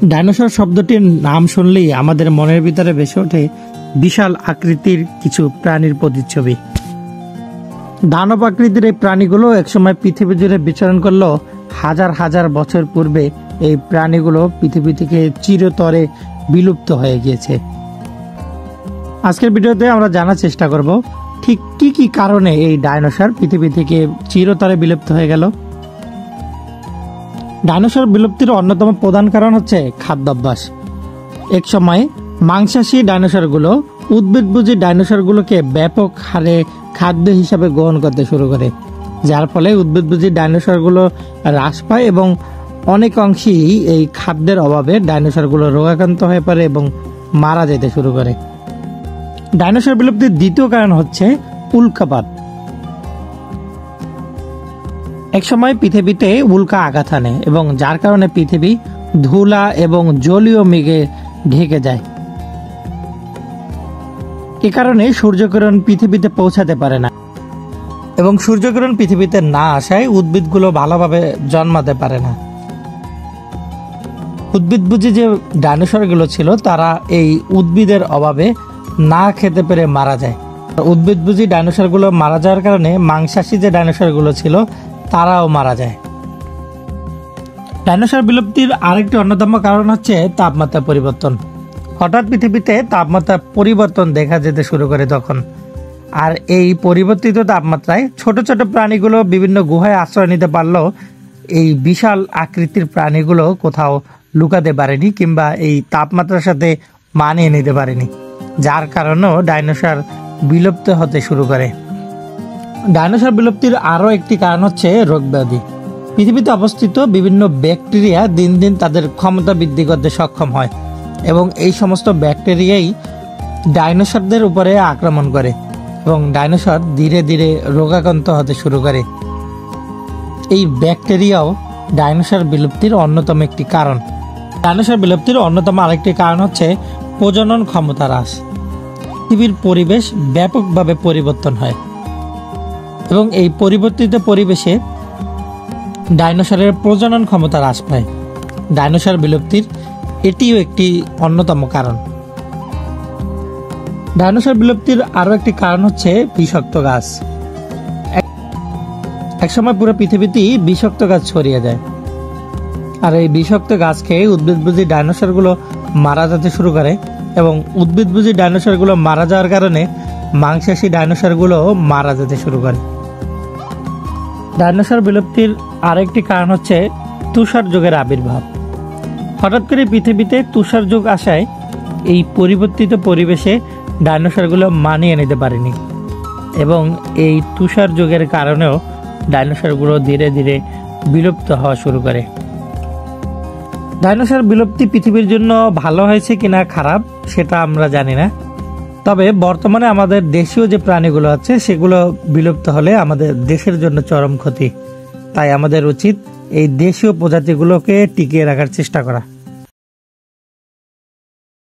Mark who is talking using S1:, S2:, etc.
S1: Dinosaur শব্দটির নাম শুনলেই আমাদের মনের ভিতরে ভেসে ওঠে বিশাল আকৃতির কিছু প্রাণীর প্রতিচ্ছবি। দানব আকৃতির এই প্রাণীগুলো একসময় পৃথিবী জুড়ে বিচরণ করলেও হাজার হাজার বছর পূর্বে এই প্রাণীগুলো পৃথিবী থেকে চিরতরে বিলুপ্ত হয়ে গিয়েছে। আজকের ভিডিওতে আমরা জানার চেষ্টা করব ঠিক কি কি কারণে এই ডাইনোসর পৃথিবী থেকে চিরতরে বিলুপ্ত হয়ে গেল। ডাইনোসর বিলুপ্তির অন্যতম প্রধান কারণ হচ্ছে খাদ্যাভ্যাস। এক সময় মাংসাশী ডাইনোসরগুলো উদ্ভিদভোজী ডাইনোসরগুলোকে ব্যাপক হারে খাদ্য হিসাবে গ্রহণ করতে শুরু করে, যার ফলে উদ্ভিদভোজী ডাইনোসরগুলো হ্রাস পায় এবং অনেক অংশেই এই খাদ্যের অভাবে ডাইনোসরগুলো রোগাক্রান্ত হয়ে পড়ে এবং মারা যেতে শুরু করে। ডাইনোসর বিলুপ্তির দ্বিতীয় কারণ হচ্ছে উল্কাপাত। একসময় পৃথিবীতে উল্কা আঘাত হানে এবং যার কারণে পৃথিবী ধুলা এবং জলীয় মেঘে ঢেকে যায়। এ কারণে সূর্যকিরণ পৃথিবীতে পৌঁছাতে পারে না এবং সূর্যকিরণ পৃথিবীতে না আসায় উদ্ভিদগুলো ভালোভাবে জন্মাতে পারে না। উদ্ভিদভোজী যে ডাইনোসরগুলো ছিল তারা এই উদ্ভিদের অভাবে না খেতে পেরে মারা যায়। উদ্ভিদভোজী ডাইনোসরগুলো মারা যাওয়ার কারণে মাংসাশী যে ডাইনোসরগুলো ছিল তারাও মারা যায়। ডাইনোসর বিলুপ্তির আরেকটি অন্যতম কারণ হচ্ছে তাপমাত্রা পরিবর্তন। হঠাৎ পৃথিবীতে তাপমাত্রা পরিবর্তন দেখা যেতে শুরু করে তখন, আর এই পরিবর্তিত তাপমাত্রায় ছোট ছোট প্রাণীগুলো বিভিন্ন গুহায় আশ্রয় নিতে পারলেও এই বিশাল আকৃতির প্রাণীগুলো কোথাও লুকাতে পারেনি কিংবা এই তাপমাত্রার সাথে মানিয়ে নিতে পারেনি, যার কারণেও ডাইনোসর বিলুপ্ত হতে শুরু করে। ডাইনোসর বিলুপ্তির আরও একটি কারণ হচ্ছে রোগব্যাধি। পৃথিবীতে অবস্থিত বিভিন্ন ব্যাকটেরিয়া দিন দিন তাদের ক্ষমতা বৃদ্ধি করতে সক্ষম হয় এবং এই সমস্ত ব্যাকটেরিয়াই ডাইনোসরদের উপরে আক্রমণ করে এবং ডাইনোসর ধীরে ধীরে রোগাক্রান্ত হতে শুরু করে। এই ব্যাকটেরিয়াও ডাইনোসর বিলুপ্তির অন্যতম একটি কারণ। ডাইনোসর বিলুপ্তির অন্যতম আরেকটি কারণ হচ্ছে প্রজনন ক্ষমতা হ্রাস। পৃথিবীর পরিবেশ ব্যাপকভাবে পরিবর্তন হয় এবং এই পরিবর্তিত পরিবেশে ডাইনোসরের প্রজনন ক্ষমতা হ্রাস পায়। ডাইনোসর বিলুপ্তির এটিও একটি অন্যতম কারণ। ডাইনোসর বিলুপ্তির আরও একটি কারণ হচ্ছে বিষাক্ত গাছ। একসময় পুরো পৃথিবীতেই বিষাক্ত গাছ ছড়িয়ে যায়, আর এই বিষাক্ত গাছ খেয়ে উদ্ভিদভোজী ডাইনোসরগুলো মারা যেতে শুরু করে এবং উদ্ভিদভোজী ডাইনোসরগুলো মারা যাওয়ার কারণে মাংসাশী ডাইনোসরগুলো মারা যেতে শুরু করে। ডাইনোসর বিলুপ্তির আরেকটি কারণ হচ্ছে তুষার যুগের আবির্ভাব। হঠাৎ করে পৃথিবীতে তুষার যুগ আসায় এই পরিবর্তিত পরিবেশে ডাইনোসরগুলো মানিয়ে নিতে পারেনি এবং এই তুষার যুগের কারণেও ডাইনোসরগুলো ধীরে ধীরে বিলুপ্ত হওয়া শুরু করে। ডাইনোসর বিলুপ্তি পৃথিবীর জন্য ভালো হয়েছে কিনা খারাপ সেটা আমরা জানি না, তবে বর্তমানে আমাদের দেশীয় যে প্রাণীগুলো আছে সেগুলো বিলুপ্ত হলে আমাদের দেশের জন্য চরম ক্ষতি। তাই আমাদের উচিত এই দেশীয় প্রজাতিগুলোকে টিকিয়ে রাখার চেষ্টা করা।